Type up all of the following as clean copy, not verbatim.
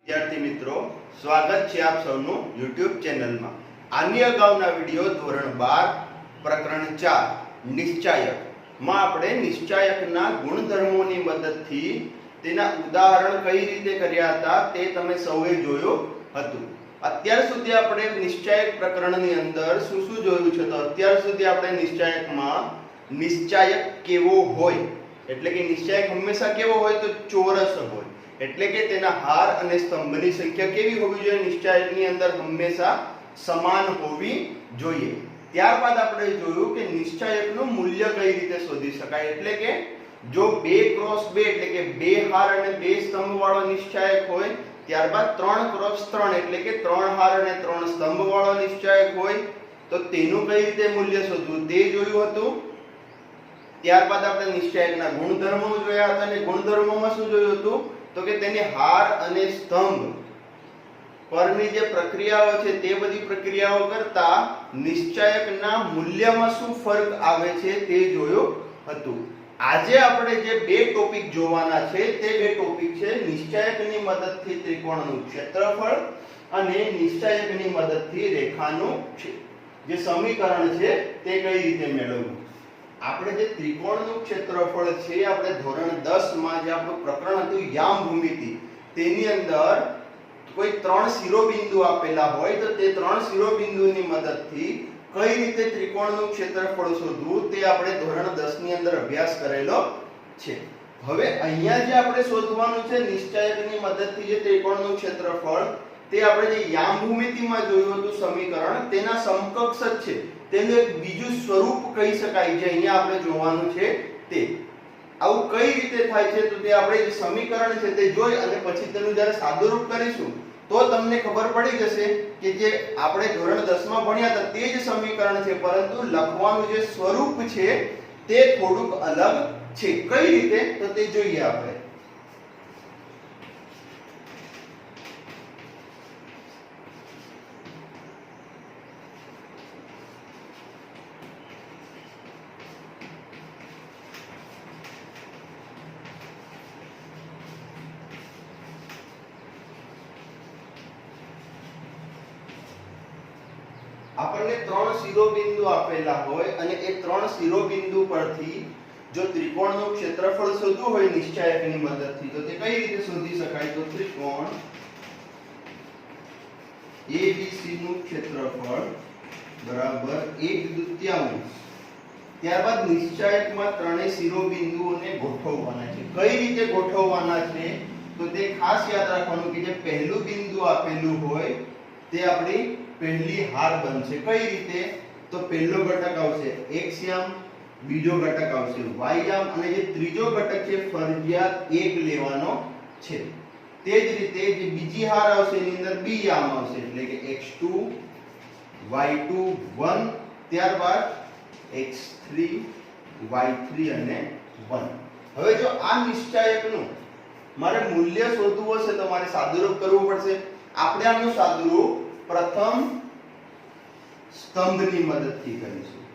વિદ્યાર્થી મિત્રો, સ્વાગત છે આપ સૌનું YouTube ચેનલમાં. આની અગાઉના વિડિયો ધોરણ 12 પ્રકરણ 4 નિશ્ચાયક માં આપણે નિશ્ચાયકના ગુણધર્મોની મદદથી તેના ઉદાહરણ કઈ રીતે કર્યા હતા તે તમે સૌએ જોયું હતું. અત્યાર સુધી આપણે નિશ્ચાયક પ્રકરણની અંદર શું શું જોયું છે? તો અત્યાર સુધી આપણે નિશ્ચાયકમાં નિશ્ચાયક કેવો હોય એટલે કે નિશ્ચાયક હંમેશા કેવો હોય તો ચોરસ હોય, એટલે કે તેના હાર અને સ્તંભની સંખ્યા કેવી હોવી જોઈએ? નિશ્ચાયકની અંદર હંમેશા સમાન હોવી જોઈએ. ત્યારબાદ આપણે જોયું કે નિશ્ચાયકનું મૂલ્ય કઈ રીતે શોધી શકાય, એટલે કે જો 2 ક્રોસ 2 એટલે કે 2 હાર અને 2 સ્તંભ વાળો નિશ્ચાયક હોય, ત્યારબાદ 3 ક્રોસ 3 એટલે કે 3 હાર અને 3 સ્તંભ વાળો નિશ્ચાયક હોય તો તેનું કઈ રીતે મૂલ્ય શોધવું તે જોયું હતું. ત્યારબાદ આપણે નિશ્ચાયકના ગુણધર્મો જોયા હતા અને ગુણધર્મોમાં શું જોયું હતું તો કે તેની હાર અને સ્તંભ પરની જે પ્રક્રિયાઓ છે તે બધી પ્રક્રિયાઓ કરતા નિશ્ચાયકના મૂલ્યમાં શું ફરક આવે છે તે જોયું હતું. આજે આપણે જે બે ટોપિક જોવાના છે તે બે ટોપિક છે નિશ્ચાયકની મદદથી ત્રિકોણનું ક્ષેત્રફળ અને નિશ્ચાયકની મદદથી રેખાનું જે સમીકરણ છે તે કઈ રીતે મેળવવું. આપણે જે ત્રિકોણનું ક્ષેત્રફળ છે આપણે ધોરણ 10 માં જે આપણું પ્રકરણ હતું યામ ભૂમિતિ તેની અંદર કોઈ 3 શિરોબિંદુ આપેલા હોય તો તે 3 શિરોબિંદુની મદદથી કઈ રીતે ત્રિકોણનું ક્ષેત્રફળ શોધવું તે આપણે ધોરણ 10 ની અંદર અભ્યાસ કરેલો છે. હવે અહીંયા જે આપણે શોધવાનું છે નિશ્ચાયકની મદદથી જે ત્રિકોણનું ક્ષેત્રફળ તે આપણે જે યામ ભૂમિતિમાં જોયું હતું સમીકરણ તેના સમકક્ષ જ છે. તેનું એક બીજું સ્વરૂપ કહી શકાય જે અહીંયા આપણે જોવાનું છે તે. આવું કઈ રીતે થાય છે તો તે આપણે જે સમીકરણ છે તે જોઈ અને પછી તેનું જ્યારે સાદુરૂપ કરીશું તો તમને ખબર પડી જશે કે જે આપણે ધોરણ 10 માં ભણ્યા હતા તે જ સમીકરણ છે, પરંતુ લખવાનું જે સ્વરૂપ છે તે થોડુંક અલગ છે. કઈ રીતે તો તે જોઈએ આપણે. આપણને 3 શિરોબિંદુ આપેલા હોય અને એ 3 શિરોબિંદુ પરથી જો ત્રિકોણનું ક્ષેત્રફળ શોધવું હોય નિશ્ચાયકની મદદથી તો તે કઈ રીતે શોધી શકાય? તો ત્રિકોણ ABC નું ક્ષેત્રફળ બરાબર 1/2. ત્યારબાદ નિશ્ચાયકમાં ત્રણેય શિરોબિંદુઓને ગોઠવવાના છે. કઈ રીતે ગોઠવવાના છે તો તે ખાસ યાદ રાખવાનું કે જે પહેલું બિંદુ આપેલું હોય તે આપણી પહેલી હાર બનશે. કઈ રીતે? તો પહેલો ઘટક આવશે x યામ, બીજો ઘટક આવશે y યામ અને જે ત્રીજો ઘટક છે ફરજિયાત 1 લેવાનો છે. તે જ રીતે જે બીજી હાર આવશે એની અંદર b યામ આવશે એટલે કે x2 y2 1, ત્યારબાદ x3 y3 અને 1. હવે જો આ નિશ્ચાયકનું મારે મૂલ્ય શોધવું હશે તો મારે સાદુરૂપ કરવું પડશે. આપણે આનું સાદુરૂપ પ્રથમ સ્તંભની મદદથી કરીશું.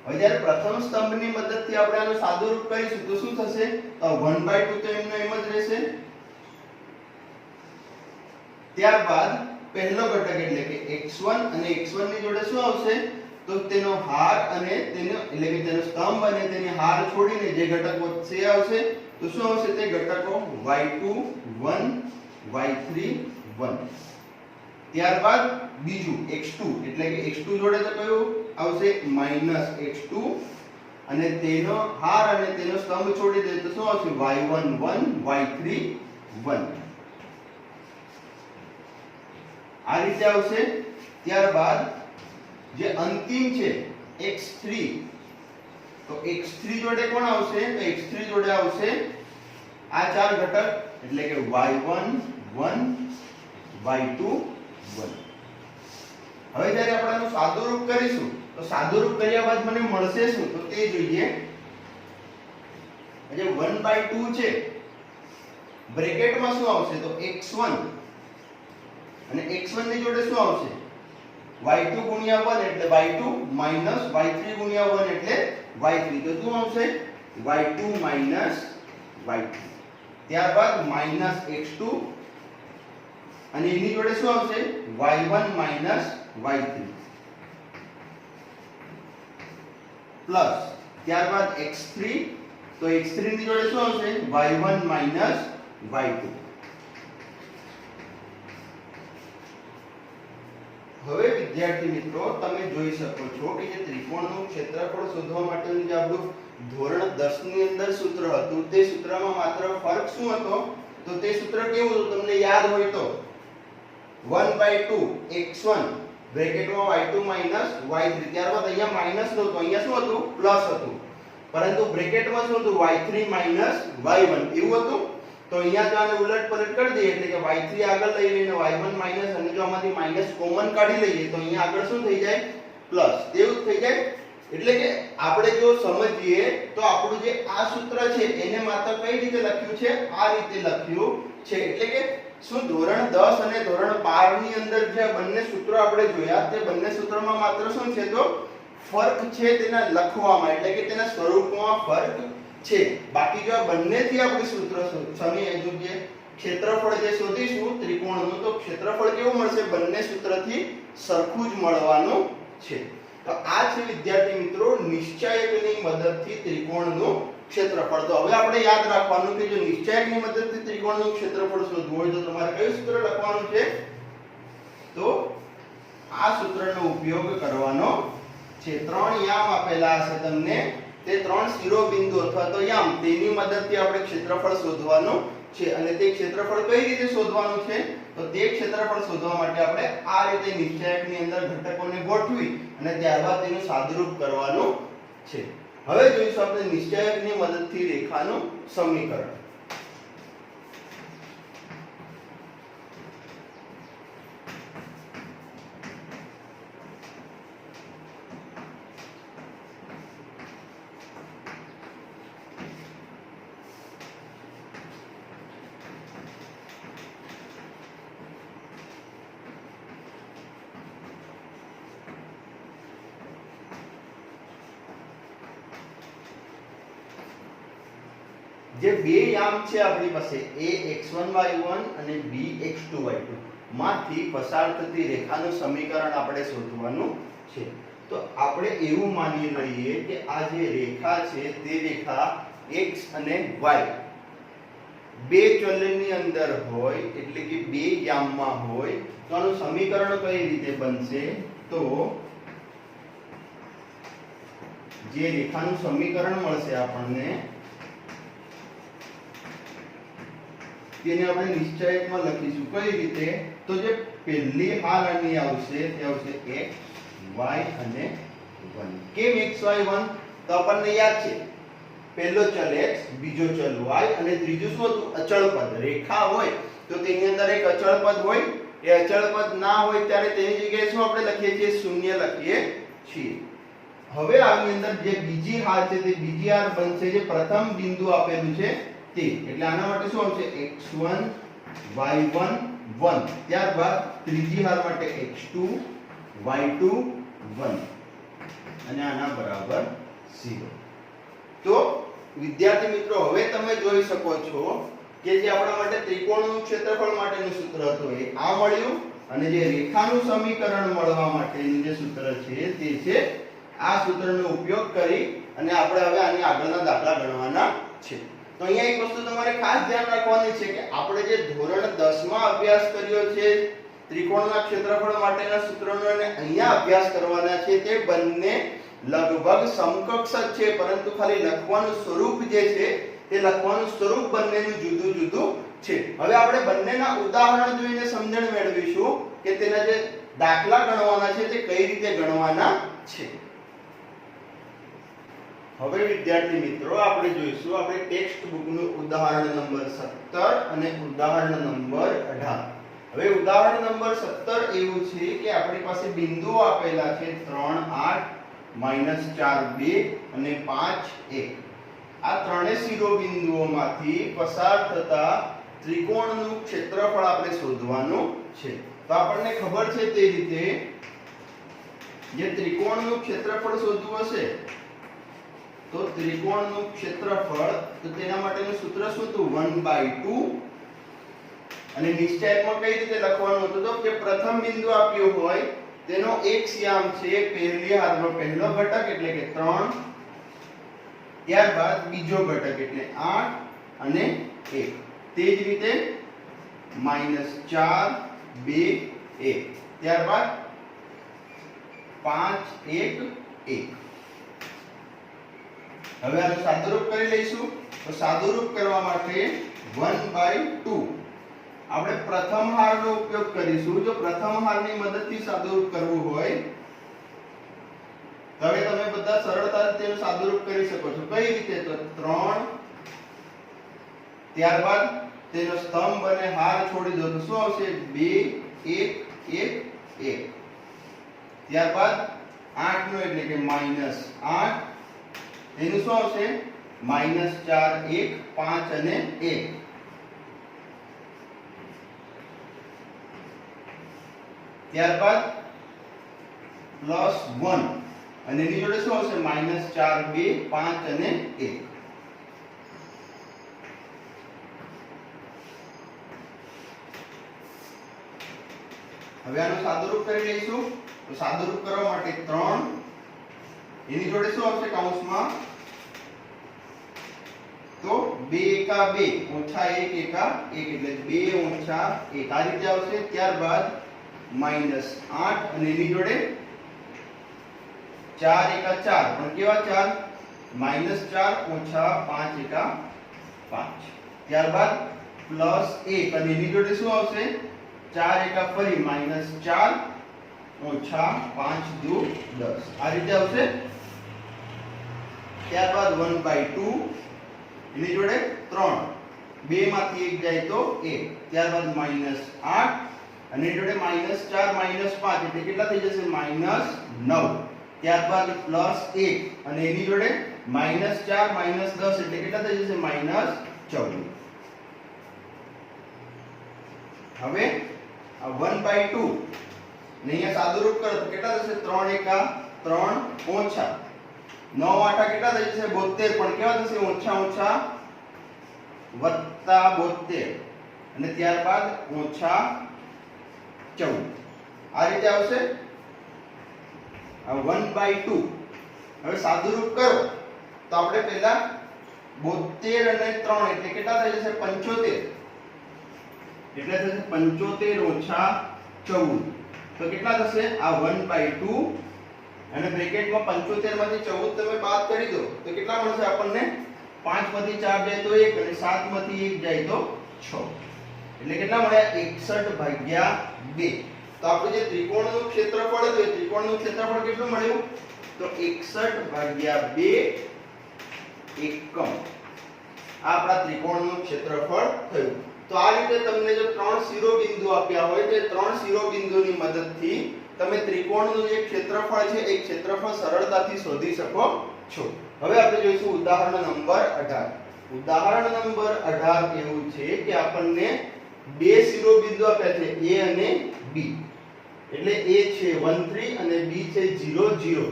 હવે જ્યારે પ્રથમ સ્તંભની મદદથી આપણે આનું સાદુરૂપ કરીશું તો શું થશે? 1/2 તો એમનો એમ જ રહેશે. ત્યારબાદ પહેલો ઘટક એટલે કે x1 અને x1 ની જોડે શું આવશે તો તેનો હાર અને તેનો એટલે કે તેનો સ્તંભ અને તેની હાર છોડીને જે ઘટક વચ્ચે આવશે તો શું આવશે? તે ઘટકો y2 1 y3 1. ત્યારબાદ બીજું x2 એટલે કે x2 જોડે તો કયું આવશે -x2 અને તેનો હાર અને તેનો સ્તંભ છોડી દે તો શું આવશે? y1 1 y3 1. આ રીતે આવશે. ત્યારબાદ જે અંતિમ છે x3 તો x3 જોડે કોણ આવશે? તો x3 જોડે આવશે આ ચાર ઘટક એટલે કે y1 1 y2 1. હવે જ્યારે આપણે આનું સાદુરૂપ કરીશું તો સાદુરૂપ કર્યા બાદ મને મળશે શું તો તે જોઈએ. જે 1/2 છે બ્રેકેટમાં શું આવશે તો x1 અને x1 ની જોડે શું આવશે? y2 ગુણ્યા 1 એટલે y2 માઈનસ y3 ગુણ્યા 1 એટલે y3 તો શું આવશે? y2 y3. ત્યારબાદ -x2 અને એની જોડે શું આવશે y1 y3 પ્લસ ત્યારબાદ x3, તો x3 ની જોડે શું આવશે y1 y2. હવે વિદ્યાર્થી મિત્રો તમે જોઈ શકો છો કે જે ત્રિકોણનું ક્ષેત્રફળ શોધવા માટેનું જે આપણું ધોરણ 10 ની અંદર સૂત્ર હતું તે સૂત્રમાં માત્ર ફરક શું હતો, તો તે સૂત્ર કેવું હતું તમને યાદ હોય તો 1/2 x1 બ્રેકેટમાં y2 y3, ત્યારબાદ અહીંયા માઈનસ નહોતું, અહીંયા શું હતું પ્લસ હતું, પરંતુ બ્રેકેટમાં શું હતું y3 y1 એવું હતું. તો અહીંયા જો આને ઉલટપલટ કરી દઈએ એટલે કે y3 આગળ લઈ લઈને y1 માઈનસ, અને જો આમાંથી માઈનસ કોમન કાઢી લઈએ તો અહીંયા આગળ શું થઈ જાય પ્લસ, તેવું જ થઈ જાય. એટલે કે આપણે જો સમજીએ તો આપણું જે આ સૂત્ર છે એને માત્ર કઈ રીતે લખ્યું છે, આ રીતે લખ્યું છે. એટલે કે શું ધોરણ 10 અને ધોરણ 12 ની અંદર જે બંને સૂત્રો આપણે જોયા તે બંને સૂત્રોમાં માત્ર શું છે તો ફરક છે તેના લખવામાં, એટલે કે તેના સ્વરૂપમાં ફરક છે. બાકી જો આ બંનેથી આપણે સૂત્ર જે ક્ષેત્રફળ જે શોધીશું ત્રિકોણનું, તો ક્ષેત્રફળ કેવું મળશે બંને સૂત્રથી સરખું જ મળવાનું છે. તો આ છે વિદ્યાર્થી મિત્રો નિશ્ચાયકની મદદથી ત્રિકોણનું ક્ષેત્રફળ. તો હવે આપણે યાદ રાખવાનું કે જો નિશ્ચાયકની મદદથી ત્રિકોણનું ક્ષેત્રફળ શોધવું હોય તો તમારે કયું સૂત્ર લખવાનું છે, તો આ સૂત્રનો ઉપયોગ કરવાનો છે. 3 યામ આપેલા હશે તમને, તે 3 શિરોબિંદુ અથવા તો યામ, તેની મદદથી આપણે ક્ષેત્રફળ શોધવાનું છે. અને તે ક્ષેત્રફળ કઈ રીતે શોધવાનું છે, તો તે ક્ષેત્રફળ શોધવા માટે આપણે આ રીતે નિશ્ચાયકની અંદર ઘટકોને ગોઠવી અને ત્યારબાદ તેનું સાદુરૂપ કરવાનું છે. હવે જોઈશું આપણે નિશ્ચાયકની મદદથી રેખાનું સમીકરણ. જે બે યામ છે આપણી પાસે a x1 y1 અને b x2 y2 માંથી પસાર થતી રેખાનું સમીકરણ આપણે શોધવાનું છે. તો આપણે એવું માની લઈએ કે આ જે રેખા છે તે રેખા x અને y બે ચલની અંદર હોય, એટલે કે બે યામમાં હોય, તો આનું સમીકરણ કઈ રીતે બનશે, તો જે રેખાનું સમીકરણ મળશે આપણને તેને આપણે નિશ્ચાયકમાં લખીશું કઈ રીતે, તો જે પહેલી હાલ આની આવશે તે આવશે x y અને 1. કેમ x y 1, તો આપણને યાદ છે પહેલો ચલ x, બીજો ચલ y અને ત્રીજું શું હતું અચળ પદ. રેખા હોય તો તેની અંદર એક અચળ પદ હોય, એ અચળ પદ ના હોય ત્યારે તેની જગ્યાએ શું આપણે લખીએ છીએ શૂન્ય લખીએ છીએ. હવે આની અંદર જે બીજી હાલ છે તે બીજી હાલ બનશે જે પ્રથમ બિંદુ આપેલું છે તે, એટલે આના માટે શું આવશે x1 y1 1, ત્યારબાદ ત્રીજી હાર માટે x2 y2 1 અને આના બરાબર 0. તો વિદ્યાર્થી મિત્રો હવે તમે જોઈ શકો છો કે જે આપણા માટે ત્રિકોણનું ક્ષેત્રફળ માટેનું સૂત્ર હતું એ આ મળ્યું, અને જે રેખાનું સમીકરણ મળવા માટેનું જે સૂત્ર છે તે છે આ સૂત્રનો ઉપયોગ કરી અને આપણે હવે આની આગળના દાખલા ગણવાના છે. તો અહીંયા એક વસ્તુ તમારે ખાસ ધ્યાન રાખવાની છે કે આપણે જે ધોરણ 10 માં અભ્યાસ કર્યો છે ત્રિકોણના ક્ષેત્રફળ માટેના સૂત્રોનો અને અહીંયા અભ્યાસ કરવાના છે તે બંને લગભગ સમકક્ષ જ છે, પરંતુ ખાલી લખવાનું સ્વરૂપ જે છે તે લખવાનું સ્વરૂપ બંનેનું જુદું જુદું છે. હવે આપણે બંનેના ઉદાહરણ જોઈને સમજણ મેળવીશું કે તેના જે દાખલા ગણવાના છે તે કઈ રીતે ગણવાના છે. હવે વિદ્યાર્થી મિત્રો આપણે જોઈશું આપણે ટેક્સ્ટ બુકનું ઉદાહરણ નંબર 17 અને ઉદાહરણ નંબર 18. હવે ઉદાહરણ નંબર 17 એવું છે કે આપણી પાસે બિંદુઓ આપેલા છે 3 8 -4 2 અને 5 1. આ ત્રણે શિરોબિંદુઓમાંથી પસાર થતા ત્રિકોણનું ક્ષેત્રફળ આપણે શોધવાનું છે. તો આપણને ખબર છે તે રીતે જે ત્રિકોણનું ક્ષેત્રફળ શોધવું હશે તો ત્રિકોણનું ક્ષેત્રફળ, તો તેના માટેનું સૂત્ર શું હતું 1/2 અને નિશ્ચયકમાં કઈ રીતે લખવાનું હતું તો કે પ્રથમ બિંદુ આપ્યું હોય તેનો એક શ્યામ છે પહેલી હારનો પહેલો ઘટક એટલે કે 3, ત્યારબાદ બીજો ઘટક એટલે 8 અને 1. તે જ રીતે -4 2 1, ત્યારબાદ 5 1 1. હવે આનું સાદુરૂપ કરી લઈશું. તો સાદુરૂપ કરવા માટે 1/2 આપણે પ્રથમ હારનો ઉપયોગ કરીશું. જો પ્રથમ હારની મદદથી સાદુરૂપ કરવું હોય તો હવે તમે બધા સરળતાથી તેનું સાદુરૂપ કરી શકો છો. કઈ રીતે? તો 3, ત્યારબાદ તેનો સ્તંભ અને હાર છોડી દો તો શું આવશે? 2 1 1 1. ત્યારબાદ 8 નો એટલે કે -8, એનું શું આવશે? -4 1 5 અને 1. ત્યારબાદ +1 અને એની જોડે શું આવશે? -4 2 5 અને 1. હવે આનું સાદુરૂપ કરી લઈશું. તો સાદુરૂપ કરવા માટે 3, એની જોડે શું આવશે કૌંસમાં? તો 2 એકા 2 ઓછા 1 એકા 1 એટલે 2 ઓછા 1 આ રીતે આવશે. ત્યારબાદ -8 અને એની જોડે 4 એકા 4 પણ કેવા 4? -4 ઓછા 5 એકા 5. ત્યારબાદ +1 અને એની જોડે શું આવશે? 4 એકા ફરી -4 ઓછા 5 દુ 10 આ રીતે આવશે. ત્યારબાદ 1/2 એની જોડે 3, 2 માંથી 1 જાય તો 1. ત્યારબાદ -8 અને એની જોડે -4 -5 એટલે કેટલા થઈ જશે? -9. ત્યારબાદ +1 અને એની જોડે -4 -10 એટલે કેટલા થઈ જશે? -14. હવે આ 1/2 ને અહીંયા સાદુરૂપ કરો તો કેટલા થશે? 3 એકા 3 ઓછા 9 આઠા કેટલા થઈ જશે? 72 પણ કેવા થશે? ઓછા ઓછા વત્તા 72 અને ત્યારબાદ ઓછા 14 આ રીતે આવશે. આ 1/2 હવે સાદુરૂપ કરો તો આપણે પહેલા 72 અને 3 એટલે કેટલા થઈ જશે? 75 એટલે થશે 75 ઓછા 14 તો કેટલા થશે? આ 1/2 અને બ્રેકેટમાં 75 માંથી 14 તમે બાદ કરી દો તો કેટલા મળશે આપણને? 5 માંથી 4 જાય તો 1 અને 7 માંથી 1 જાય તો 6 એટલે કેટલા મળ્યા? 61/2. તો આપણે જે ત્રિકોણનું ક્ષેત્રફળ હતું એ ત્રિકોણનું ક્ષેત્રફળ કેટલું મળ્યું? તો 61/2 એકમ. આ આપણા ત્રિકોણનું ક્ષેત્રફળ થયું. તો આ રીતે તમને જો 3 શિરોબિંદુ આપ્યા હોય તો 3 શિરોબિંદુની મદદથી તમે ત્રિકોણનું જે ક્ષેત્રફળ છે એ ક્ષેત્રફળ સરળતાથી શોધી શકો છો. હવે આપણે જોઈશું ઉદાહરણ નંબર 18. ઉદાહરણ નંબર 18 એવું છે કે આપણને બે શિરોબિંદુ આપ્યા છે A અને B. એટલે A છે 1 3 અને B છે 0 0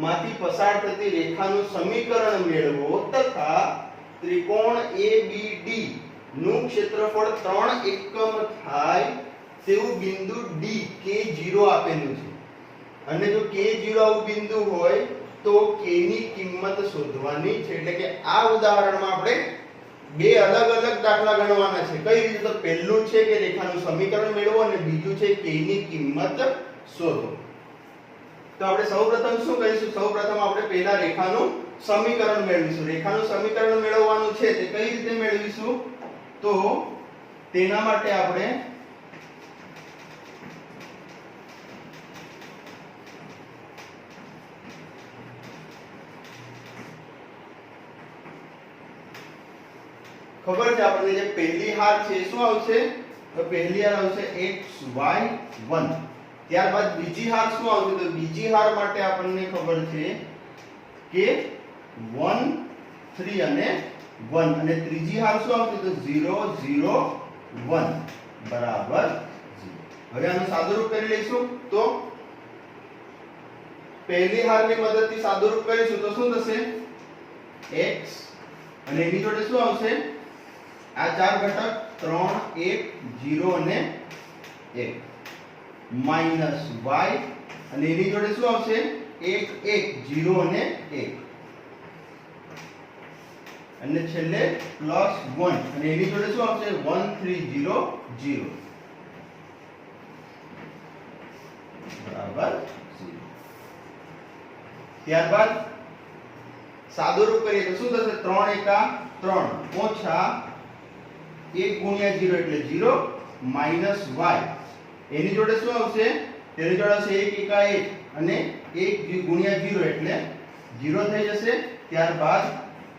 માંથી પસાર થતી રેખાનું સમીકરણ મેળવો તથા ત્રિકોણ ABD નું ક્ષેત્રફળ 3 એકમ થાય તેવું બિંદુ D K0 આપેલું છે. અને જો K0 આવું બિંદુ હોય તો K ની કિંમત શોધવાની છે. એટલે કે આ ઉદાહરણમાં આપણે બે અલગ અલગ દાખલા ગણવાના છે. કઈ રીતે? તો પહેલું છે કે રેખાનું સમીકરણ મેળવો અને બીજું છે K ની કિંમત શોધો. તો આપણે સૌપ્રથમ શું કરીશું? સૌપ્રથમ આપણે પહેલા રેખાનું સમીકરણ મેળવીશું. રેખાનું સમીકરણ મેળવવાનું છે તે કઈ રીતે મેળવીશું? તો તેના માટે આપણે ખબર છે આપણને જે પહેલી હાર છે શું આવશે? તો પહેલી હાર આવશે xy1. ત્યારબાદ બીજી હાર શું આવશે? તો બીજી હાર માટે આપણને ખબર છે કે 1 3 અને 1 અને ત્રીજી હાર શું આવશે? તો 0 0 1 બરાબર 0. હવે આનું સાદુરૂપ કરી લઈશું. તો પહેલી હારની મદદથી સાદુરૂપ કરીશું તો શું થશે? x અને એની જોડે શું આવશે? આ ચાર ઘટક 3 1 0 અને 1 માઈનસ y અને એની જોડે શું આવશે 1 1 0 અને 1 અને છેલ્લે પ્લસ 1 અને એની જોડે શું આવશે 1 3 0 0 બરાબર 0. ત્યારબાદ સાદુરૂપ કરીએ તો શું થશે 3 એકા 3 ઓછા 1 ગુણ્યા 0 એટલે 0 માઈનસ y એની જોડે શું આવશે તેની જોડે આવશે 1 એકા 1 અને 1 ગુણ્યા 0 એટલે 0 થઈ જશે. ત્યારબાદ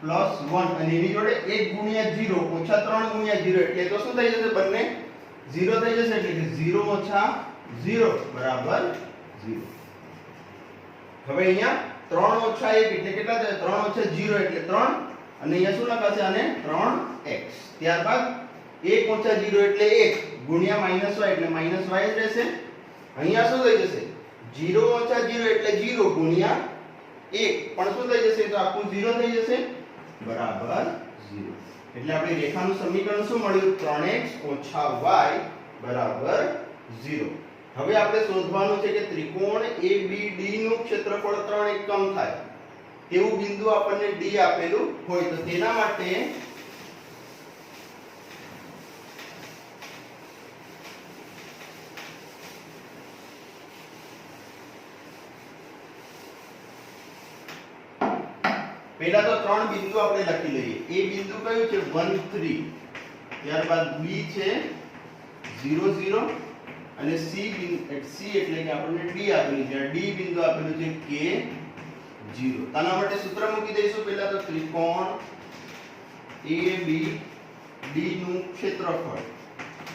પ્લસ 1 અને એની જોડે 1 ગુણ્યા 0 ઓછા 3 ગુણ્યા 0 એટલે તો શું થઈ જશે બંને 0 થઈ જશે એટલે કે 0 ઓછા 0 બરાબર 0. હવે અહીંયા 3 ઓછા 1 એટલે કેટલા થાય 3 ઓછા 0 એટલે 3 અને અહીંયા શું લખાશે આને 3x. ત્યારબાદ 1 ઓછા 0 એટલે 1 ગુણ્યા માઈનસ y એટલે માઈનસ y જ રહેશે. અહીંયા શું થઈ જશે 0 ઓછા 0 એટલે 0 ગુણ્યા 1 પણ શું થઈ જશે તો આખું 0 થઈ જશે બરાબર 0. એટલે આપણી રેખાનું સમીકરણ શું મળ્યું 3x y બરાબર 0. હવે આપણે શોધવાનું છે કે ત્રિકોણ ABD નું ક્ષેત્રફળ 3 એકમ થાય તેવું બિંદુ આપણને D આપેલું હોય તો તેના માટે પહેલા તો ત્રણ બિંદુ આપણે લખી લઈએ. A બિંદુ કયું છે 1 3, ત્યારબાદ B છે 0 0 અને C એટલે કે આપણને D આપેલું છે. D બિંદુ આપેલું છે K 0. તેના માટે સૂત્ર મૂકી દઈશું. પહેલા તો ત્રિકોણ ABD નું ક્ષેત્રફળ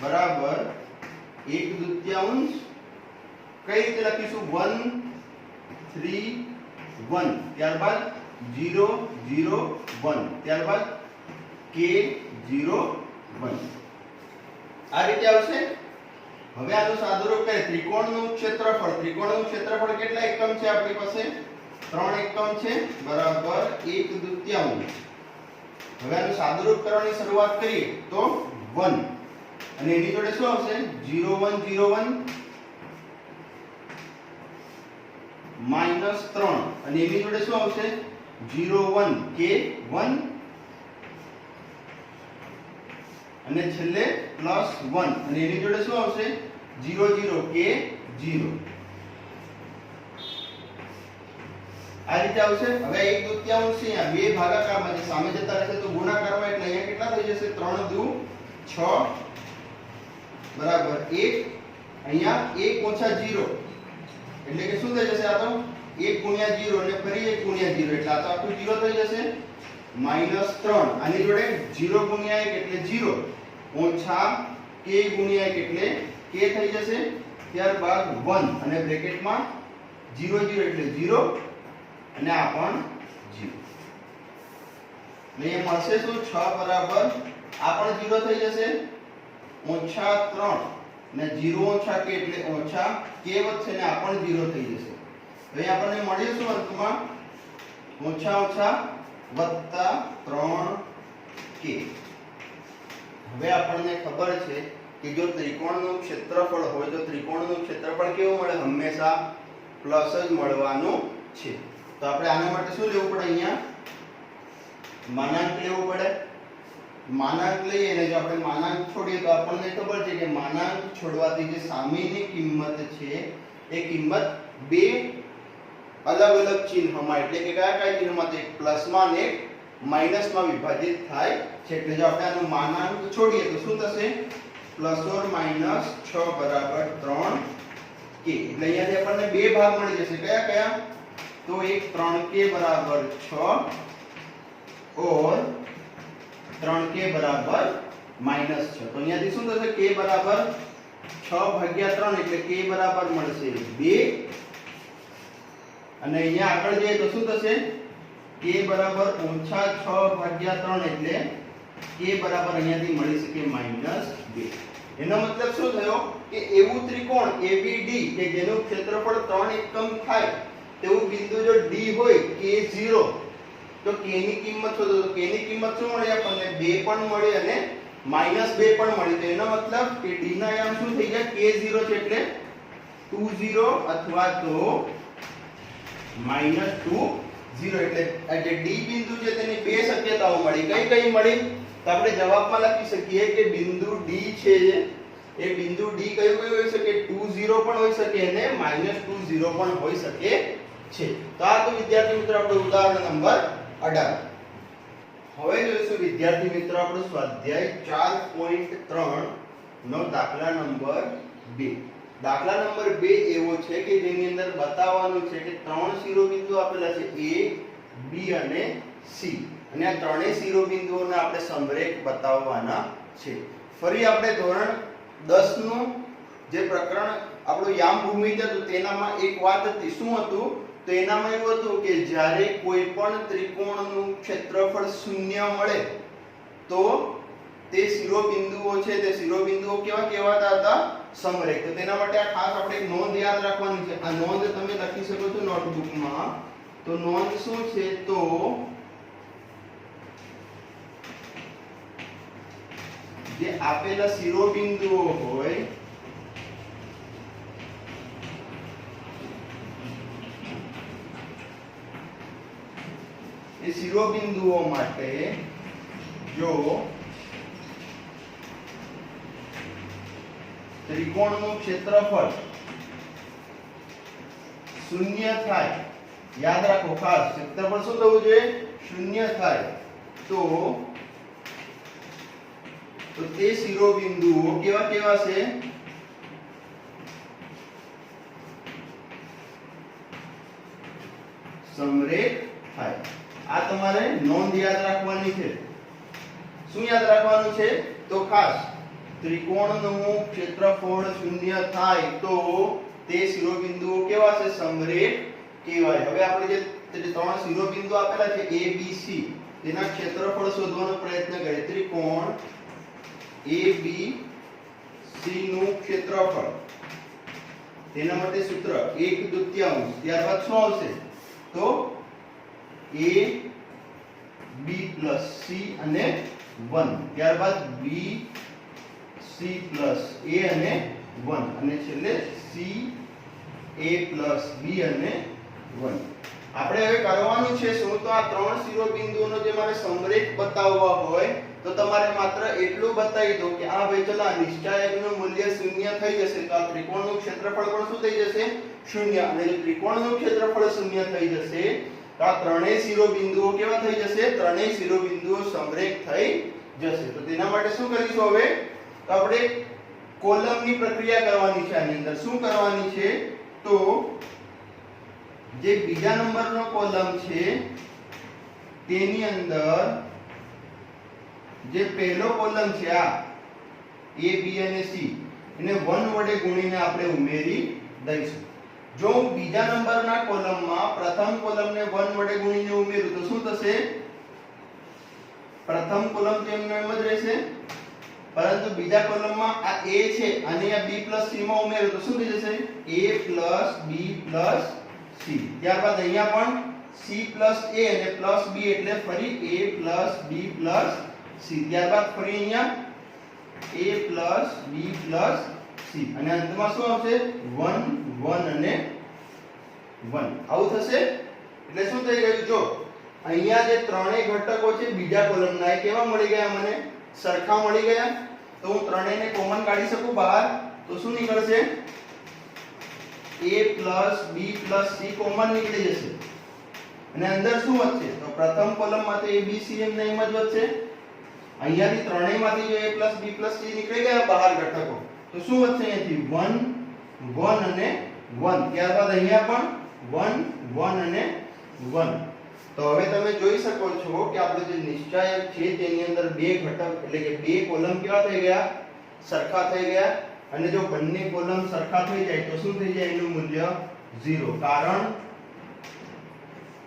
બરાબર 1/2 કઈ રીતે લખીશું 1 3 1 ત્યારબાદ 0 0 1 ત્યારબાદ K 0 1 આ રીતે આવશે. હવે આનું સાદુરૂપ કરીએ. ત્રિકોણનું ક્ષેત્રફળ કેટલા એકમ છે આપણી પાસે 3 એકમ છે બરાબર 1/2. હવે આનું સાદુરૂપ કરવાની શરૂઆત કરીએ તો 1 અને એની જોડે શું આવશે 0 1 0 1 -3 અને એની જોડે શું આવશે 0 1 K 1 અને છેલ્લે +1 અને એની જોડે શું આવશે 0 0 K 0. આ રીતે આવશે. હવે 1/2 છે અહીંયા બે ભાગાકારમાં જે સામે જતા રહેશે તો ગુણાકારમાં એટલે અહીંયા કેટલા થઈ જશે 3 દુ 6 બરાબર 1 અહીંયા 1 ઓછા 0 એટલે કે શું થઈ જશે આ તો 1 ગુણ્યા 0 અને ફરી 1 ગુણ્યા 0 એટલે આ તો આખું 0 થઈ જશે -3 આની જોડે 0 ગુણ્યા 1 એટલે 0 ઓછા k ગુણ્યા 1 એટલે k થઈ જશે. ત્યારબાદ 1 અને બ્રેકેટમાં 0 0 એટલે 0 અને આ પણ 0 એટલે એ મળશે શું 6 બરાબર આ પણ 0 થઈ જશે -3 અને 0 ઓછા k એટલે ઓછા k વધશે ને આ પણ 0 થઈ જશે. તો અહીં આપણને મળ્યું શું અંતમાં ઓછા ઓછા વત્તા 3k. હવે આપણને ખબર છે કે જો ત્રિકોણનું ક્ષેત્રફળ હોય તો ત્રિકોણનું ક્ષેત્રફળ કેવું મળે હંમેશા પ્લસ જ મળવાનું છે. તો આપણે આના માટે શું લેવું પડે અહીંયા માનાંક લેવું પડે. માનાંક લઈએ અને જો આપણે માનાંક છોડીએ તો આપણને ખબર છે કે માનાંક છોડવાથી જે સામેની કિંમત છે એ કિંમત બે અલગ અલગ ચિહ્નમાં એટલે કે કયા ચિહ્નમાં તો એક પ્લસમાં અને એક માઈનસમાં વિભાજિત થાય છે. એટલે જો આપણે આનું માનાંક છોડીએ તો શું થશે +or -6 બરાબર 3k. એટલે અહીંયાથી આપણને બે ભાગ મળી જશે. કયા કયા તો એક 3k બરાબર 6 और 3k બરાબર -6. તો અહીંયાથી શું થશે k બરાબર 6/3 એટલે k બરાબર મળશે 2 અને અહીંયા આગળ જઈએ તો શું થશે k બરાબર -6/3 એટલે k બરાબર અહીંયાથી મળી શકે -2. એનો મતલબ શું થયો કે એવું ત્રિકોણ ABD કે જેનું ક્ષેત્રફળ 3 એકમ થાય તેવું બિંદુ જો D હોય K0 તો k ની કિંમત શોધો તો k ની કિંમત શું મળી આપણને 2 પણ મળી અને -2 પણ મળી, તો એનો મતલબ કે d ના યામ શું થઈ જાય k0 છે એટલે 20 અથવા તો -20 એટલે આ જે d બિંદુ છે તેની બે શક્યતાઓ મળી. કઈ કઈ મળી? તો આપણે જવાબમાં લખી શકીએ કે બિંદુ d છે એ બિંદુ d કયું કયું હોઈ શકે? 20 પણ હોઈ શકે અને -20 પણ હોઈ શકે છે. તો આ તો વિદ્યાર્થી મિત્રો આપણું ઉદાહરણ નંબર 18. હવે જોઈશું વિદ્યાર્થી મિત્રો આપણું સ્વાધ્યાય 4.3 નો દાખલા નંબર 2. દાખલા નંબર 2 એવો છે કે જેની અંદર બતાવવાનું છે કે ત્રણ શિરોબિંદુ આપેલા છે a b અને c અને આ ત્રણેય શિરોબિંદુઓને આપણે સમરેખ બતાવવાના છે. ફરી આપણે ધોરણ 10 નું જે પ્રકરણ આપણું યામ ભૂમિતિ હતું તેનામાં એક વાત હતી. શું હતું? તો એનામાં એવું હતું કે જ્યારે કોઈ પણ ત્રિકોણનું ક્ષેત્રફળ શૂન્ય મળે તો તે શિરોબિંદુઓ છે તે શિરોબિંદુઓ કેવા કહેવાતા હતા? સમરેખ. તો તેના માટે આ ખાસ આપણે એક નોંધ યાદ રાખવાની છે. આ નોંધ તમે લખી શકો છો નોટબુકમાં. તો નોંધ શું છે? તો જે આપેલા શિરોબિંદુઓ હોય એ શિરોબિંદુઓ માટે જો ત્રિકોણનું ક્ષેત્રફળ શૂન્ય થાય, યાદ રાખો ખાસ, ક્ષેત્રફળ શું થવું જોઈએ? શૂન્ય થાય તો તે શિરોબિંદુઓ કેવા કેવા છે? સમરેખ થાય. આ તમારે નોંધ યાદ રાખવાની છે. શું યાદ રાખવાનું છે? તો ખાસ ત્રિકોણનું ક્ષેત્રફળ શૂન્ય થાય તો તે શિરોબિંદુઓ કેવા છે? સમરેખ કહેવાય. હવે આપણે જે ત્રણ શિરોબિંદુ આપેલા છે a b c તેના ક્ષેત્રફળ શોધવાનો પ્રયત્ન કરીએ. ત્રિકોણ a b c નું ક્ષેત્રફળ, તેના માટે સૂત્ર 1/2. ત્યારબાદ શું આવશે? તો a b + c અને 1. ત્યારબાદ b c + a અને 1 અને છેલ્લે c a + b અને 1. આપણે હવે કરવાનું છે શું? તો આ ત્રણ શિરોબિંદુઓનો જે મારે સમરેખ બતાવવા હોય તો તમારે માત્ર એટલું બતાવી દો કે આ ભાઈ ચલો નિશ્ચાયકનું મૂલ્ય 0 થઈ જશે તો આ ત્રિકોણનું ક્ષેત્રફળ પણ શું થઈ જશે? 0. અને જો ત્રિકોણનું ક્ષેત્રફળ 0 થઈ જશે તો આ ત્રણેય શિરોબિંદુઓ કેવા થઈ જશે? ત્રણેય શિરોબિંદુઓ સમરેખ થઈ જશે. તો તેના માટે શું કરીશું હવે? તો આપણે કોલમની પ્રક્રિયા કરવાની છે. આની અંદર શું કરવાની છે? તો જે બીજા નંબરનો કોલમ છે તેની અંદર જે પહેલો કોલમ છે આ a b અને c એને 1 વડે ગુણીને આપણે ઉમેરી દઈશું. જો હું બીજા નંબરના કોલમમાં પ્રથમ કોલમને 1 વડે ગુણીને ઉમેરું તો શું થશે? પ્રથમ કોલમ તો એમનો એમ જ રહેશે, પરંતુ બીજા કોલમમાં આ a છે અને આ b + c માં ઉમેરું તો શું થઈ જશે? a + b + c. ત્યારબાદ અહીંયા પણ c + a અને + b એટલે ફરી a + b + c. ત્યારબાદ ફરી અહીંયા a + b + c અને અંતમાં શું આવશે? 1 1 અને 1. આવું થશે. એટલે શું થઈ ગયું? જો અહીંયા જે ત્રણેય ઘટકો છે બીજા કોલમના એ કેવા મળી ગયા? મને સરખા મળી ગયા. તો હું ત્રણેયને કોમન કાઢી શકું બહાર તો શું નીકળશે? a + b + c કોમન નીકળી જશે અને અંદર શું વધશે? તો પ્રથમ કોલમમાં તો a b c એમ જ વધશે. અહીંયાથી ત્રણેયમાંથી જો a + b + c નીકળી ગયા બહાર ઘટકો તો શું વધશે? અહીંયાથી 1 1 અને 1. ત્યારબાદ અહીંયા પણ 1 1 અને 1. તો હવે તમે જોઈ શકો છો કે આપણો જે નિશ્ચાયક છે તેની અંદર બે ઘટક એટલે કે બે કોલમ કેવા થઈ ગયા? સરખા થઈ ગયા. અને જો બંને કોલમ સરખા થઈ જાય તો શું થઈ જાય? એનું મૂલ્ય 0.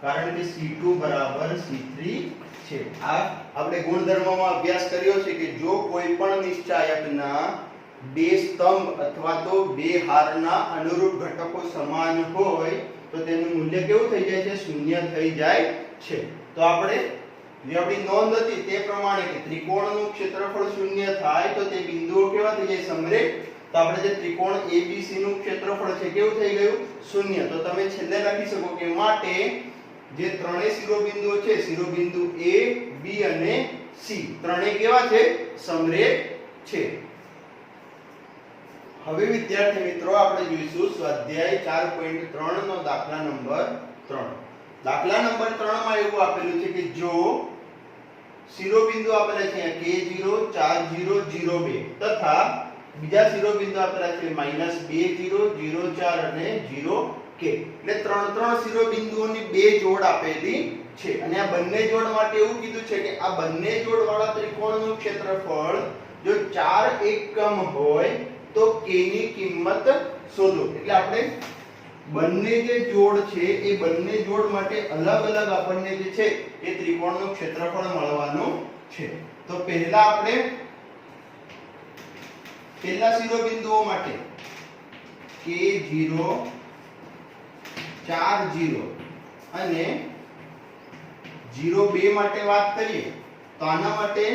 કારણ કે c2 = c3 છે. આ આપણે ગુણધર્મોમાં અભ્યાસ કર્યો છે કે જો કોઈ પણ નિશ્ચાયકના બે સ્તંભ અથવા તો બે હારના અનુરૂપ ઘટકો સમાન હોય તો તેનું મૂલ્ય કેવું થઈ જાય છે? 0 થઈ જાય છે. તો આપણે જે આપણી નોંધ હતી તે પ્રમાણે કે ત્રિકોણનું ક્ષેત્રફળ શૂન્ય થાય તો તે બિંદુઓ કેવા થઈ જાય? સમરેખ. તો આપણે જે ત્રિકોણ ABC નું ક્ષેત્રફળ છે કેવું થઈ ગયું? શૂન્ય. તો તમે છેલ્લે લખી શકો કે માટે જે ત્રણેય શિરોબિંદુઓ છે, શિરોબિંદુ A, B અને C ત્રણેય કેવા છે? સમરેખ છે. હવે વિદ્યાર્થી મિત્રો આપણે જોઈશું સ્વાધ્યાય 4.3 નો દાખલા નંબર 3. દાખલા નંબર 3 માં એવું આપેલું છે કે જો શિરોબિંદુ આપેલા છે K0 4 0 0 2 તથા બીજા શિરોબિંદુ આપેલા છે -2 0 0 4 અને 0 k. એટલે ત્રણ શિરોબિંદુઓની બે જોડ આપેલી છે અને આ બંને જોડ માટે એવું કીધું છે કે આ બંને જોડ વાળા ત્રિકોણનું ક્ષેત્રફળ જો 4 એકમ હોય તો k ની કિંમત શોધો. એટલે આપણે બંને જે જોડ છે એ બંને જોડ માટે અલગ અલગ આપણને જે છે એ ત્રિકોણનું ક્ષેત્રફળ મળવાનું છે. તો પહેલા આપણે પહેલા શિરોબિંદુઓ માટે K0 4 0 અને 0 2 માટે વાત કરીએ તો આના માટે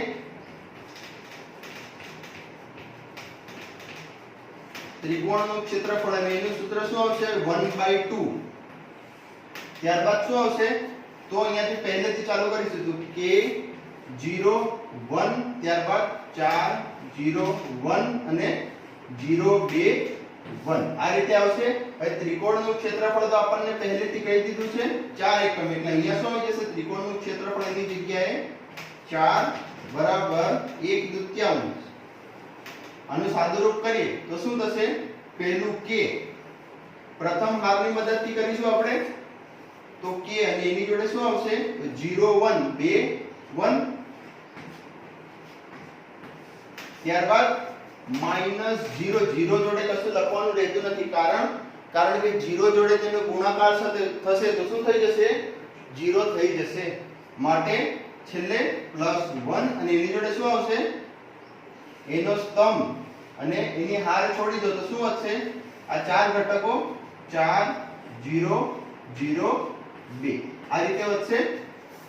ત્રિકોણનું ક્ષેત્રફળ અને એનું સૂત્ર શું આવશે? 1/2. ત્યારબાદ શું આવશે? તો અહીંયાથી પહેલેથી ચાલુ કરીશું તો K0 1 ત્યારબાદ 4 0 1 અને 0 2 1 આ રીતે આવશે. હવે ત્રિકોણનું ક્ષેત્રફળ તો આપણને પહેલેથી કહી દીધું છે 4 એકમ. એટલે અહીંયા શું આવી જશે? ત્રિકોણનું ક્ષેત્રફળ એની જગ્યાએ 4 બરાબર 1/2. આનું સાદુરૂપ કરીએ તો શું થશે? પહેલું k પ્રથમ હારની મદદથી કરીશું આપણે તો k અને એની જોડે શું આવશે? 0 1 2 1. ત્યારબાદ -0 0 જોડે કશું લખવાનું રહેતું નથી કારણ કે 0 જોડે તેનો ગુણાકાર સાથે થશે તો શું થઈ જશે? 0 થઈ જશે. માટે છેલ્લે +1 અને એની જોડે શું આવશે? એનો સ્તંભ અને એની હાર છોડી દો તો શું વધશે? આ ચાર ઘટકો 4 0 0 2 આ રીતે વધશે.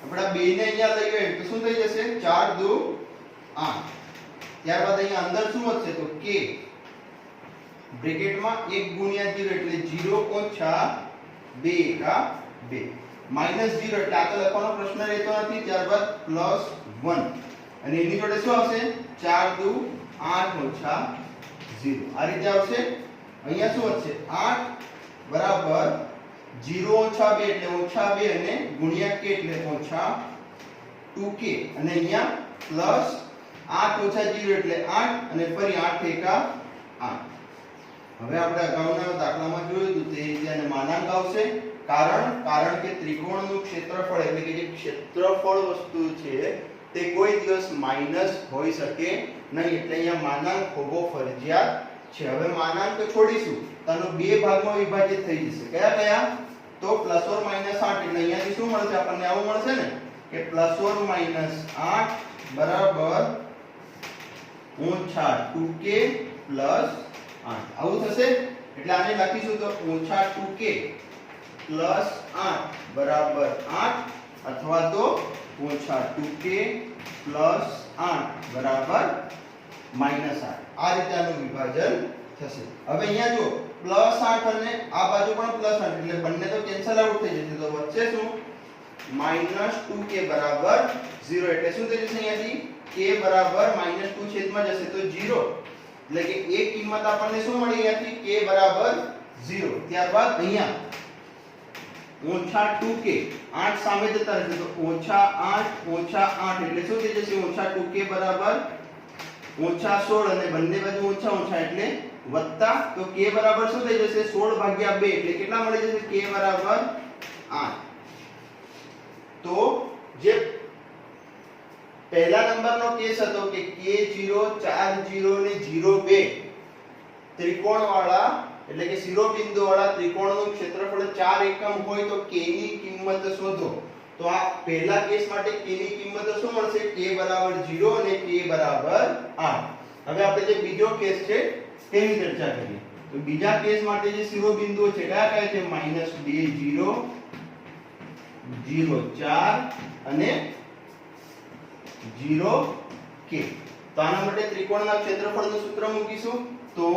આપણા 2 ને અહીંયા લઈએ તો શું થઈ જશે? 4 2 8. ત્યારબાદ અહીંયા અંદર શું વધશે? તો k બ્રેકેટમાં 1 ગુણ્યા 0 એટલે 0 ઓછા 2 એકા 2. -0 એટલે આ તો લખવાનો પ્રશ્ન રહેતો નથી. ત્યારબાદ +1 અને એની જોડે શું આવશે? 4 2 8 ઓછા 0 આ રીતે આવશે. અહીંયા શું વધશે? 8 બરાબર 0 ઓછા 2 એટલે ઓછા 2 અને ગુણ્યા k એટલે ઓછા 2k અને અહીંયા પ્લસ 8 ઓછા 0 એટલે 8 અને ફરી 8 એકા 8. હવે આપણે અગાઉના દાખલામાં જોયું હતું તે રીતે આને માનાંક આવશે. કારણ કે ત્રિકોણનું ક્ષેત્રફળ એટલે કે જે ક્ષેત્રફળ વસ્તુ છે તે કોઈ દિવસ માઈનસ હોઈ શકે નહીં. એટલે અહીંયા માનાંક હોવો ફરજિયાત છે. હવે માનાંક છોડીશું તો આનો બે ભાગમાં વિભાજિત થઈ જશે. કયા કયા? તો +or -8 એટલે અહીંયાથી શું મળશે આપણને? આવું મળશે ને કે +or -8 બરાબર -2k + 8 આવું થશે. એટલે આને લખીશું તો -2k + 8 બરાબર 8 અથવા તો -2k + 8 બરાબર -8 આ રીતે આનું વિભાજન થશે. હવે અહીંયા જો +8 અને આ બાજુ પણ +8 એટલે બંને તો કેન્સલ આઉટ થઈ જશે. તો વચ્ચે શું? -2k બરાબર 0 એટલે શું થઈ જશે? અહીંયાથી k બરાબર -2 છેદમાં જશે તો 0 એટલે કે એક કિંમત આપણને શું મળી? અહીંયાથી k બરાબર 0. ત્યારબાદ અહીંયા -2k 8 સામે જતા રહેશે તો -8 -8 એટલે શું થઈ જશે? -2k બરાબર -16 અને બંને બાજુ ઓછા એટલે વત્તા તો k બરાબર શું થઈ જશે? 16/2 એટલે કેટલા મળી જશે? k બરાબર 8. તો જે પહેલા નંબરનો કેસ હતો કે K0 4 0 ને 0 2 ત્રિકોણ વાળા એટલે કે શિરોબિંદુ વાળા ત્રિકોણનું ક્ષેત્રફળ 4 એકમ હોય તો k ની કિંમત શોધો. તો આ પહેલા કેસ માટે k ની કિંમત શું મળશે? k બરાબર 0 અને k બરાબર 8. હવે આપણે જે બીજો કેસ છે તેની ચર્ચા કરીએ. તો બીજા કેસ માટે જે શિરોબિંદુઓ છે કયા કયા છે? -2 0 0 4 અને 0 k। તો આના માટે ત્રિકોણના ક્ષેત્રફળનું સૂત્ર મૂકીશું તો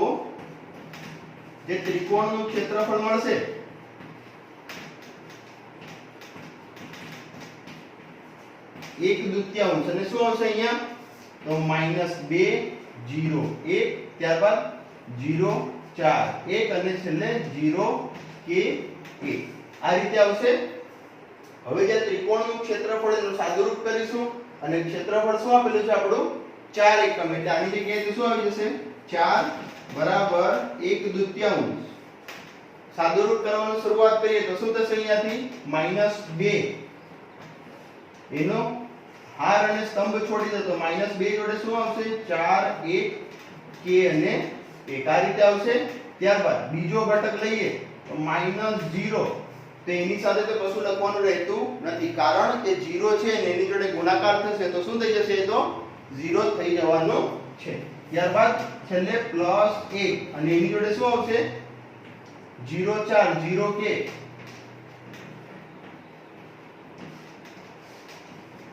જે ત્રિકોણનું ક્ષેત્રફળ મળશે એક દુત્યાંશ અને શું આવશે અહીંયા તો -2 0 1 ત્યારબાદ 0 4 1 અને છેલ્લે 0 k 1 આ રીતે આવશે। હવે જે ત્રિકોણનું ક્ષેત્રફળ એનું સાદુરૂપ કરીશું અને ક્ષેત્રફળ શું આપેલું છે આપણું 4 એકમ એટલે આની જગ્યાએ શું આવી જશે 4 બરાબર 1 દુત્યાંશ। સાદુરૂપ કરવાનું શરૂઆત કરીએ તો શું થશે અહીંયાથી -2 એનો હાર અને સ્તંભ છોડી દો તો -2 જોડે શું આવશે 4 1 k અને 1 આ રીતે આવશે। ત્યારબાદ બીજો ઘટક લઈએ તો -0 તો એની સાથે તો કશું લખવાનું રહેતું નથી કારણ કે 0 છે અને એની જોડે ગુણાકાર થશે તો શું થઈ જશે તો 0 થઈ જવાનો છે। ત્યારબાદ છેલ્લે +1 અને એની જોડે શું આવશે 0 4 0 k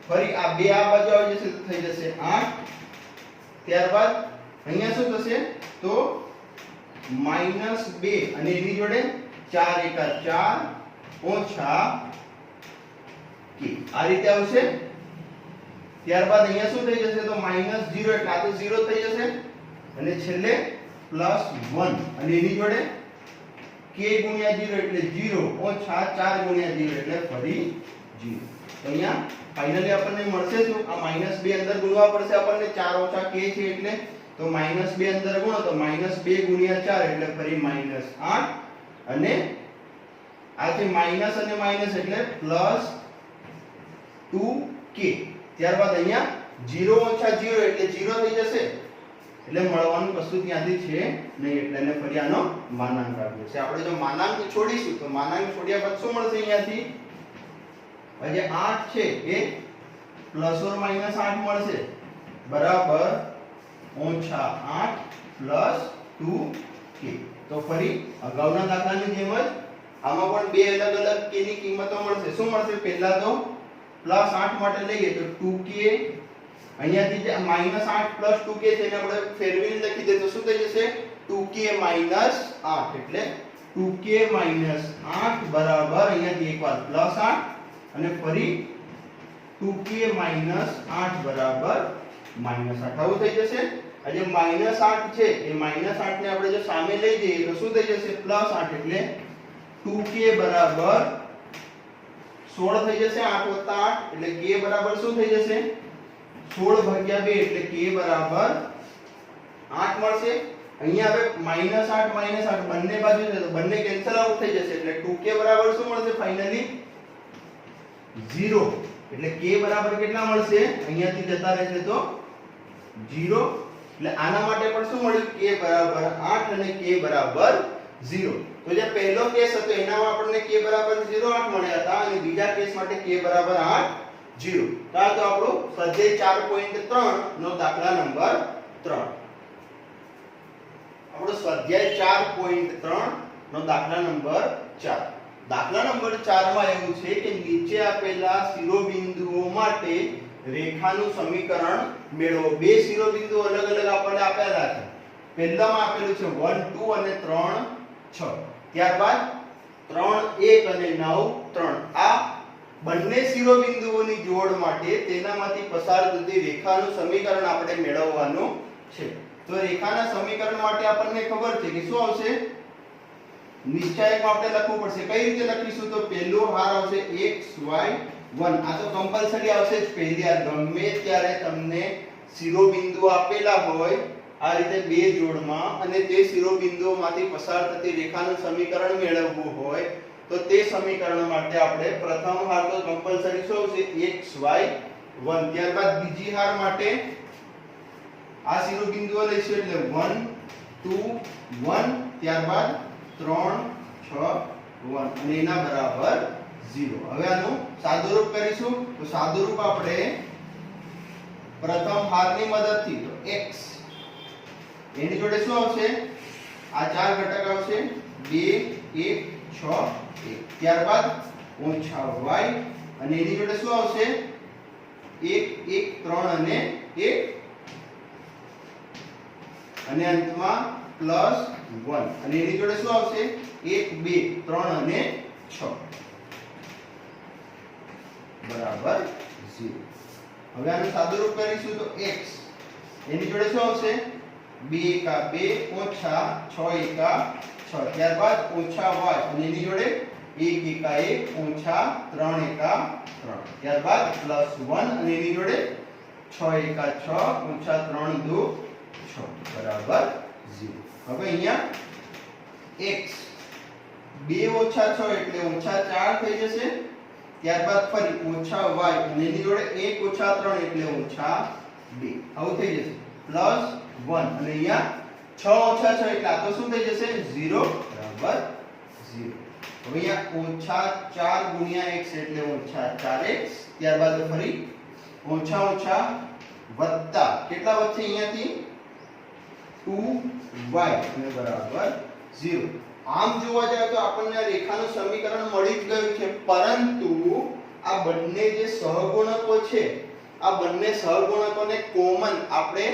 ફરી આ બે આ બાજુ આવી જશે તો થઈ જશે 8 ત્યારબાદ અહીંયા શું થશે તો -2 અને એની જોડે 4 એકા 4 ઓછા k આ રીતે આવશે। ત્યારબાદ અહીંયા શું થઈ જશે તો -0 એટલે આ તો 0 થઈ જશે અને છેલ્લે +1 અને એની જોડે k ગુણ્યા 0 એટલે 0 ઓછા 4 ગુણ્યા 0 એટલે ફરી 0 તો અહીંયા ફાઇનલી આપણને મળશે શું આ -2 અંદર ગુણવા પડશે આપણને 4 ઓછા k છે એટલે તો -2 અંદર ગુણો તો -2 ગુણ્યા 4 એટલે ફરી -8 અને આ છે માઈનસ અને માઈનસ એટલે +2k ત્યારબાદ અહીંયા 0 ઓછા 0 એટલે 0 થઈ જશે એટલે મળવાનું કશું ત્યાંથી છે નહીં એટલે એને ફરી આનો માનાંક આપ્યો છે। આપણે જો માનાંક છોડીશું તો માનાંક છોડ્યા બાદ શું મળશે અહીંયાથી જે 8 છે એ ±8 મળશે બરાબર -8 +2k। તો ફરી અગાઉના દાખલાની જેમ જ આમાં પણ બે અલગ અલગ k ની કિંમતો મળશે। શું મળશે પહેલા તો +8 માટે લઈએ તો 2k અહીંયાથી જે -8 + 2k છે એને આપણે ફેરવીને લખી દે તો શું થઈ જશે 2k - 8 એટલે 2k - 8 બરાબર અહીંયાથી એકવાર +8 અને ફરી 2k - 8 બરાબર -8 આવું થઈ જશે। આ જે -8 છે એ -8 ને આપણે જો સામે લઈ જઈએ તો શું થઈ જશે +8 એટલે 2k બરાબર 16 થઈ જશે 8 + 8 એટલે k બરાબર શું થઈ જશે 16 ભાગ્યા 2 એટલે k બરાબર 8 મળશે। અહીંયા હવે -8 બંને બાજુ છે તો બંને કેન્સલ આઉટ થઈ જશે એટલે 2k બરાબર શું મળશે ફાઇનલી 0 એટલે k બરાબર કેટલા મળશે અહીંયાથી જતા રહેશે તો 0 એટલે આના માટે પણ શું મળ્યું k બરાબર 8 અને k બરાબર 0। તો જે પહેલો કેસ હતો એનામાં આપણને k બરાબર 0 8 મળ્યા હતા અને બીજા કેસ માટે k બરાબર 8 0। તો આ તો આપણો સ્વાધ્યાય 4.3 નો દાખલા નંબર 3 આપણો સ્વાધ્યાય 4.3 નો દાખલા નંબર 4 દાખલા નંબર 4 માં એવું છે કે નીચે આપેલા શિરોબિંદુઓ માટે રેખાનું સમીકરણ મેળવો। બે શિરોબિંદુઓ અલગ અલગ આપણને આપેલા છે। પહેલામાં આપેલું છે 1 2 અને 3 6 ત્યારબાદ 3 1 અને 9 3 આ બંને શિરોબિંદુઓની જોડ માટે તેનામાંથી પસાર થતી રેખાનું સમીકરણ આપણે મેળવવાનું છે। તો રેખાના સમીકરણ માટે આપણને ખબર છે કે શું આવશે નિશ્ચાયકમાં આપણે લખવું પડશે। કઈ રીતે લખીશું તો પહેલો હાર આવશે x y 1 આ તો કમ્પલસરી આવશે જ પહેલી વાર ગમે ત્યારે તમને શિરોબિંદુ આપેલા હોય આ રીતે બે જોડમાં અને તે શિરોબિંદુઓમાંથી પસાર થતી રેખાનું સમીકરણ મેળવવું હોય તો તે સમીકરણ માટે આપણે પ્રથમ હાર તો કમ્પલસરી શું આવશે x y 1 ત્યારબાદ બીજી હાર માટે આ શિરોબિંદુઓ લઈશું એટલે 1 2 1 ત્યારબાદ 3 6 1 અને એના બરાબર 0। હવે આનું સાદુરૂપ કરીશું તો સાદુરૂપ આપણે પ્રથમ હારની મદદથી તો x એની જોડે શું આવશે આ ચાર ઘટક આવશે 2 1 6 1 ત્યારબાદ -y અને એની જોડે શું આવશે 1 1 3 અને 1 અને અંતમાં +1 અને એની જોડે શું આવશે 1 2 3 અને 6 બરાબર 0. હવે આનું સાદુરૂપ કરીશું તો x એની જોડે શું આવશે 2 એકા 2 ઓછા 6 એકા 6 ત્યારબાદ ઓછા y અને એની જોડે 1 એકા 1 ઓછા 3 એકા 3 ત્યારબાદ +1 અને એની જોડે 6 એકા 6 ઓછા 3 2 6 બરાબર 0. હવે અહીંયા x 2 ઓછા 6 એટલે ઓછા 4 થઈ જશે. ત્યારબાદ ફરી ઓછા y અને એની જોડે 1 ઓછા 3 એટલે ઓછા 2 આવું થઈ જશે +1 અને અહીંયા 6 ઓછા 6 એટલે આ તો શું થઈ જશે 0 બરાબર 0. હવે અહીંયા ઓછા 4 ગુણ્યા x એટલે ઓછા 4x ત્યારબાદ ફરી ઓછા ઓછા વત્તા કેટલા વધશે અહીંયાથી 2y અને બરાબર 0. આમ જોવા જાય તો આપણને આ રેખાનું સમીકરણ મળી જ ગયું છે, પરંતુ આ બંને જે સહગુણકો છે આ બંને સહગુણકોને કોમન આપણે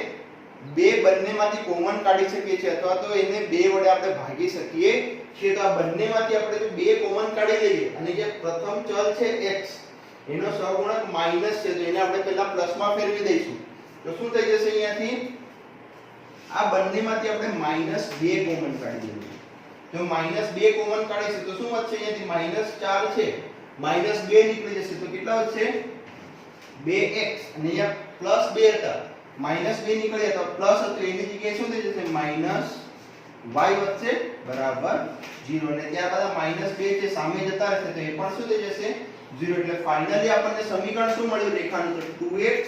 બંનેમાંથી કોમન કાઢી શકીએ છીએ અથવા તો એને 2 વડે આપણે ભાગી શકીએ છીએ. તો આ બંનેમાંથી આપણે જો 2 કોમન કાઢી લઈએ અને જે પ્રથમ ચલ છે x એનો સહગુણક માઈનસ છે તો એને આપણે પહેલા પ્લસમાં ફેરવી દઈશું. તો શું થઈ જશે અહીંયાથી આ બંનેમાંથી આપણે -2 કોમન કાઢી લઈએ. જો -2 કોમન કાઢીશું તો શું વધશે અહીંયાથી -4 છે -2 નીકળી જશે તો કેટલા વધશે 2x અને અહીંયા +2 હતા -2 નીકળ્યા તો પ્લસ હતો એની જગ્યાએ શું થઈ જશે -y વધશે બરાબર 0 અને ત્યારબાદ -2 જે સામે જતા રહેશે તો એ પણ શું થઈ જશે 0. એટલે ફાઇનલી આપણને સમીકરણ શું મળ્યું રેખાનું તો 2x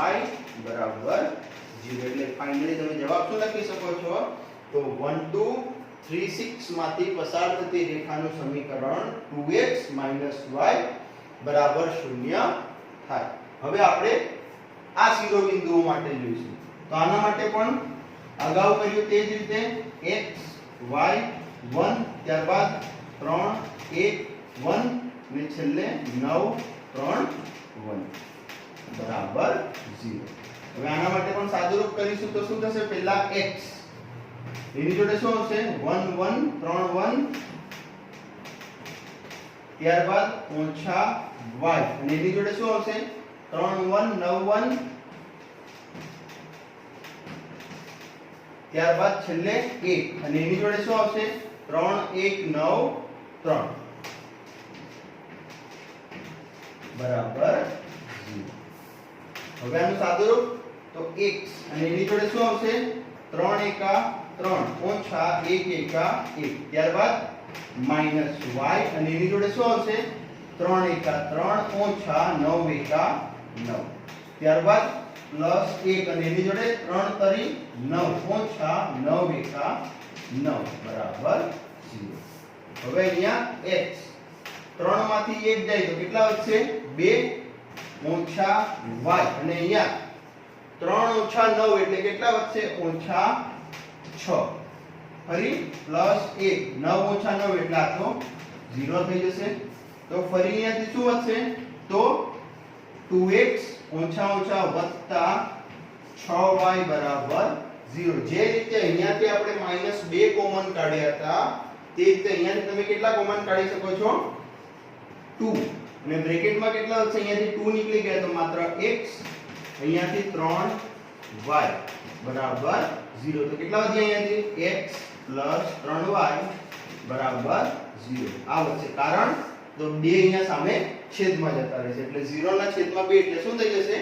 y બરાબર 0. એટલે ફાઇનલી તમે જવાબ શું લખી શકો છો તો 1 2 3 6 માંથી પસાર થતી રેખાનું સમીકરણ 2x y બરાબર 0 થાય. હવે આપણે આ શિરોબિંદુઓ માટે જોઈશું. તો આના માટે પણ અગાઉ કર્યું તે જ રીતે x y 1 ત્યારબાદ 3 1 1 અને છેલ્લે 9 3 1 બરાબર 0. હવે આના માટે પણ સાદુરૂપ કરીશું તો શું થશે પહેલા x એની જોડે શું આવશે 1 1 3 1 ત્યારબાદ ઓછા y અને એની જોડે શું આવશે 3 1 9 1 ત્યારબાદ છેલ્લે 1 અને એની જોડે શું આવશે 3 1 9 3 બરાબર 0. હવે આનું સાદુરૂપ તો x અને એની જોડે શું આવશે 3 એકા 3 ઓછા 1 એકા 1 ત્યારબાદ -y અને એની જોડે શું આવશે 3 એકા 3 ઓછા 9 એકા 9 ત્યારબાદ +1 અને એની જોડે 3 તરી 9 ઓછા 9 એકા 9 બરાબર 0. હવે અહીંયા x 3 માંથી 1 જાય તો કેટલા વધશે 2 ઓછા y અને અહીંયા 3 ઓછા 9 એટલે કેટલા વધશે ઓછા 6 ફરી +1 9 ઓછા 9 એટલે આ તો 0 થઈ જશે. તો ફરી અહીંયાથી શું વધશે તો 2x ઓછા ઓછા વત્તા 6y બરાબર 0. જે રીતે અહીંયાથી આપણે -2 કોમન કાઢ્યા હતા તે રીતે અહીંયાથી તમે કેટલા કોમન કાઢી શકો છો 2 અને બ્રેકેટમાં કેટલા વધશે અહીંયાથી 2 નીકળી ગયા તો માત્ર x અહીંયાથી 3y બરાબર 0. તો કેટલા વધ્યા અહીંયાથી x 3y બરાબર 0 આ વધશે કારણ તો 2 અહીંયા સામે છેદમાં જતા રહેશે એટલે 0 ના છેદમાં 2 એટલે શું થઈ જશે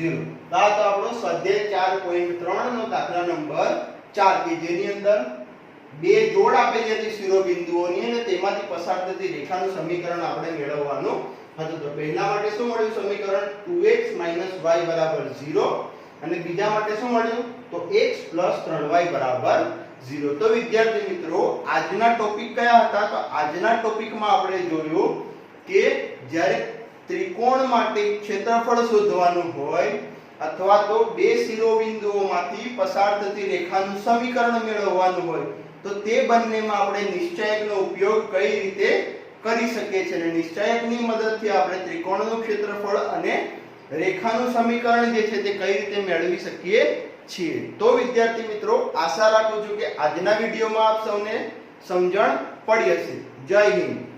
0. તો આ તો આપણો સ્વાધ્યાય 4.3 નો દાખલા નંબર 4 કે જેની અંદર બે જોડ આપેલી હતી શિરોબિંદુઓની અને તેમાંથી પસાર થતી રેખાનું સમીકરણ આપણે મેળવવાનું હતું. તો પહેલા માટે શું મળ્યું સમીકરણ 2x y બરાબર 0 અને બીજા માટે શું મળ્યું તો x 3y બરાબર 0. તો વિદ્યાર્થી મિત્રો આજના ટોપિક કયા હતા તો આજના ટોપિકમાં આપણે જોયું કે જ્યારે ત્રિકોણ માટે ક્ષેત્રફળ શોધવાનું હોય અથવા તો બે શિરોબિંદુઓમાંથી પસાર થતી રેખાનું સમીકરણ મેળવવાનું હોય તો તે બંનેમાં આપણે નિશ્ચયકનો ઉપયોગ કઈ રીતે કરી શકીએ છીએ અને નિશ્ચાયકની મદદથી આપણે ત્રિકોણનું ક્ષેત્રફળ અને રેખાનું સમીકરણ જે છે તે કઈ રીતે મેળવી શકીએ છીએ। તો વિદ્યાર્થી મિત્રો, આશા રાખું છું કે આજના વિડીયોમાં આપ સૌને સમજણ પડી હશે। જય હિન્દ।